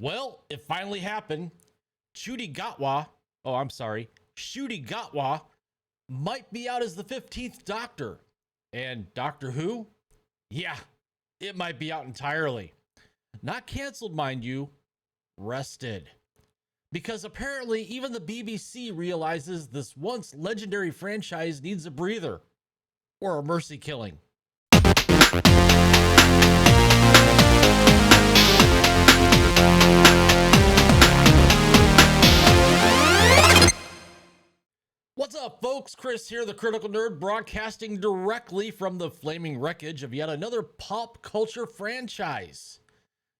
Well, it finally happened. Ncuti Gatwa, Ncuti Gatwa might be out as the 15th Doctor. And Doctor Who? Yeah, it might be out entirely. Not canceled, mind you, rested. Because apparently even the BBC realizes this once legendary franchise needs a breather. Or a mercy killing. What's up, folks? Chris here, the Critical Nerd, broadcasting directly from the flaming wreckage of yet another pop culture franchise.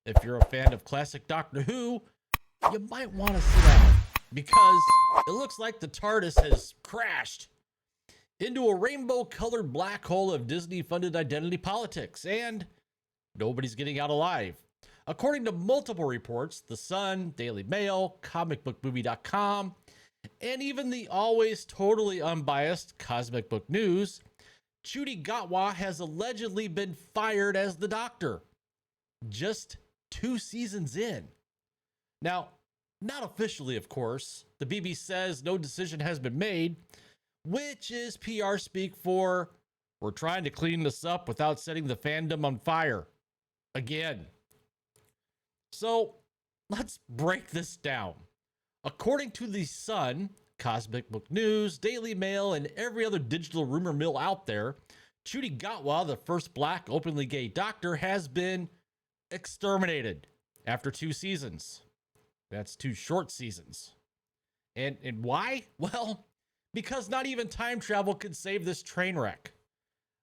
If you're a fan of classic Doctor Who, you might want to sit down, because it looks like the TARDIS has crashed into a rainbow-colored black hole of Disney-funded identity politics, and nobody's getting out alive. According to multiple reports, The Sun, Daily Mail, comicbookmovie.com, and even the always totally unbiased Cosmic Book News, Ncuti Gatwa has allegedly been fired as the Doctor, just 2 seasons in. Now, not officially, of course. The BBC says no decision has been made, which is PR speak for, we're trying to clean this up without setting the fandom on fire. Again. So, let's break this down. According to The Sun, Cosmic Book News, Daily Mail, and every other digital rumor mill out there, Ncuti Gatwa, the first black openly gay Doctor, has been exterminated after 2 seasons. That's 2 short seasons. And why? Well, because not even time travel could save this train wreck.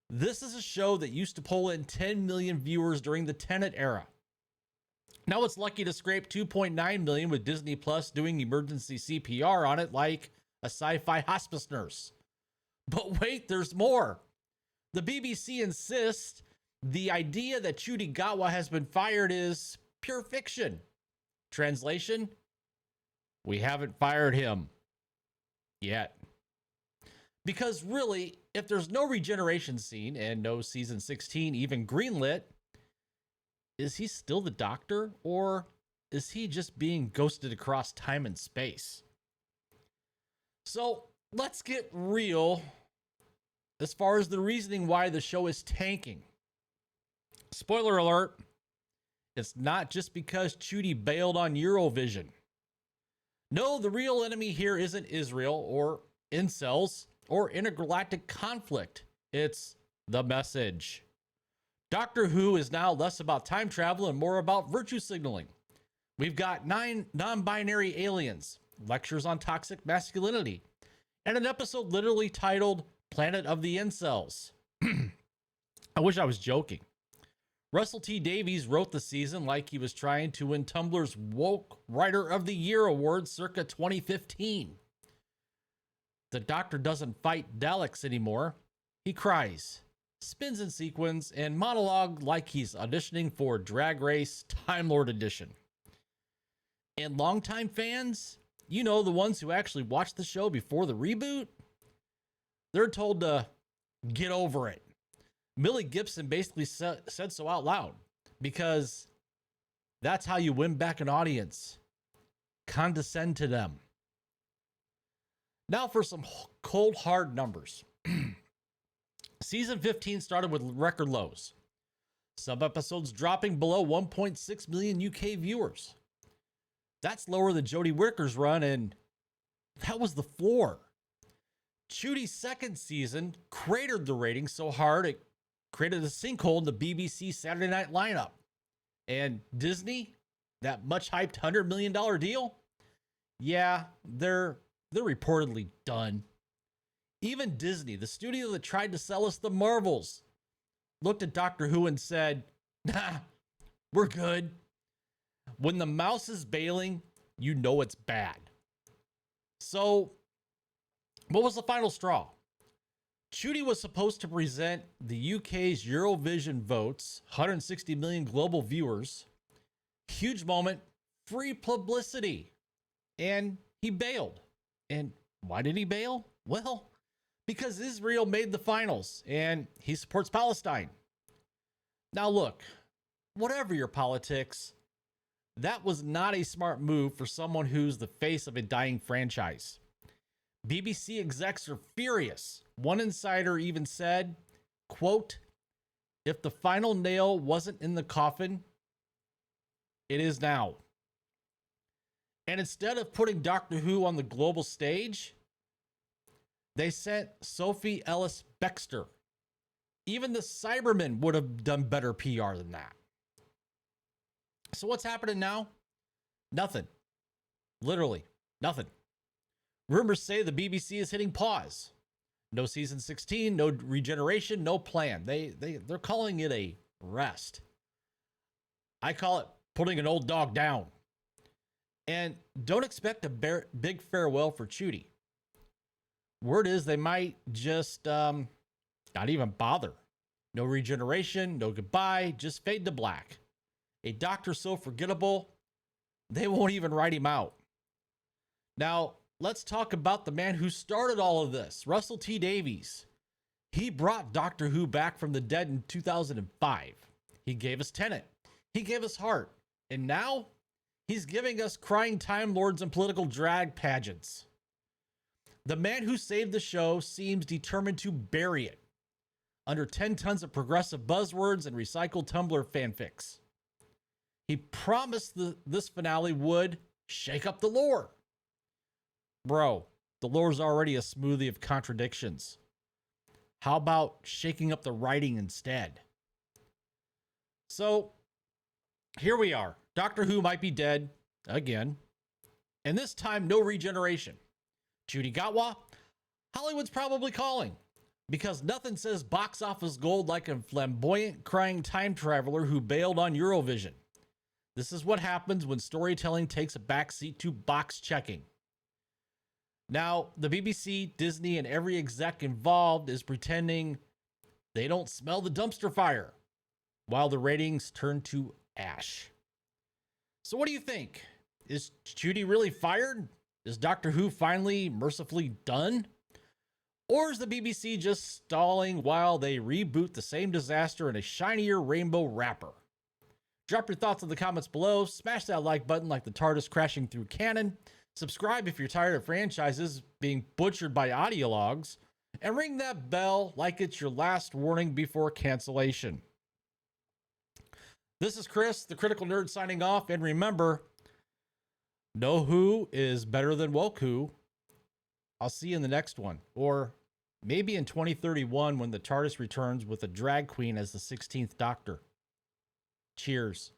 This is a show that used to pull in 10 million viewers during the Tenet era. Now it's lucky to scrape 2.9 million with Disney Plus doing emergency CPR on it like a sci-fi hospice nurse. But wait, there's more. The BBC insists the idea that Ncuti Gatwa has been fired is pure fiction. Translation? We haven't fired him yet. Because really, if there's no regeneration scene and no season 16 even greenlit, is he still the Doctor, or is he just being ghosted across time and space? So let's get real as far as the reasoning why the show is tanking. Spoiler alert, it's not just because Ncuti bailed on Eurovision. No, the real enemy here isn't Israel or incels or intergalactic conflict. It's the message. Doctor Who is now less about time travel and more about virtue signaling. We've got 9 non-binary aliens, lectures on toxic masculinity, and an episode literally titled Planet of the Incels. I wish I was joking. Russell T. Davies wrote the season like he was trying to win Tumblr's Woke Writer of the Year award circa 2015. The Doctor doesn't fight Daleks anymore. He cries, spins in sequins, and monologue like he's auditioning for Drag Race Time Lord Edition. And longtime fans, you know, the ones who actually watched the show before the reboot, they're told to get over it. Millie Gibson basically said so out loud, because that's how you win back an audience. Condescend to them. Now for some cold, hard numbers. Season 15 started with record lows. Some episodes dropping below 1.6 million UK viewers. That's lower than Jodie Whittaker's run, and that was the floor. Ncuti's second season cratered the ratings so hard it created a sinkhole in the BBC Saturday night lineup. And Disney, that much hyped $100 million deal, yeah, they're reportedly done. Even Disney, the studio that tried to sell us the Marvels, looked at Doctor Who and said, nah, we're good. When the mouse is bailing, you know it's bad. So, what was the final straw? Ncuti was supposed to present the UK's Eurovision votes, 160 million global viewers. Huge moment, free publicity. And he bailed. And why did he bail? Well, because Israel made the finals and he supports Palestine. Now look, whatever your politics, That was not a smart move for someone who's the face of a dying franchise. BBC execs are furious. One insider even said, quote, "If the final nail wasn't in the coffin, it is now." And instead of putting Doctor Who on the global stage, they sent Sophie Ellis-Bextor. Even the Cybermen would have done better PR than that. So what's happening now? Nothing. Literally nothing. Rumors say the BBC is hitting pause. No season 16, no regeneration, no plan. They're calling it a rest. I call it putting an old dog down. And don't expect a big farewell for Ncuti. Word is they might just not even bother. No regeneration, no goodbye, just fade to black. A doctor so forgettable, they won't even write him out. Now, let's talk about the man who started all of this, Russell T Davies. He brought Doctor Who back from the dead in 2005. He gave us Tennant. He gave us Heart. And now, he's giving us crying Time Lords and political drag pageants. The man who saved the show seems determined to bury it under 10 tons of progressive buzzwords and recycled Tumblr fanfics. He promised this finale would shake up the lore. Bro, the lore's already a smoothie of contradictions. How about shaking up the writing instead? So, here we are. Doctor Who might be dead again. And this time, no regeneration. Ncuti Gatwa, Hollywood's probably calling. Because nothing says box office gold like a flamboyant crying time traveler who bailed on Eurovision. This is what happens when storytelling takes a backseat to box checking. Now, the BBC, Disney, and every exec involved is pretending they don't smell the dumpster fire, while the ratings turn to ash. So what do you think? Is Ncuti really fired? Is Doctor Who finally mercifully done? Or is the BBC just stalling while they reboot the same disaster in a shinier rainbow wrapper? Drop your thoughts in the comments below. Smash that like button like the TARDIS crashing through canon. Subscribe if you're tired of franchises being butchered by ideologues. And ring that bell like it's your last warning before cancellation. This is Chris, the Critical Nerd, signing off. And remember, no Who is better than woke Who. I'll see you in the next one. Or maybe in 2031 when the TARDIS returns with a drag queen as the 16th Doctor. Cheers.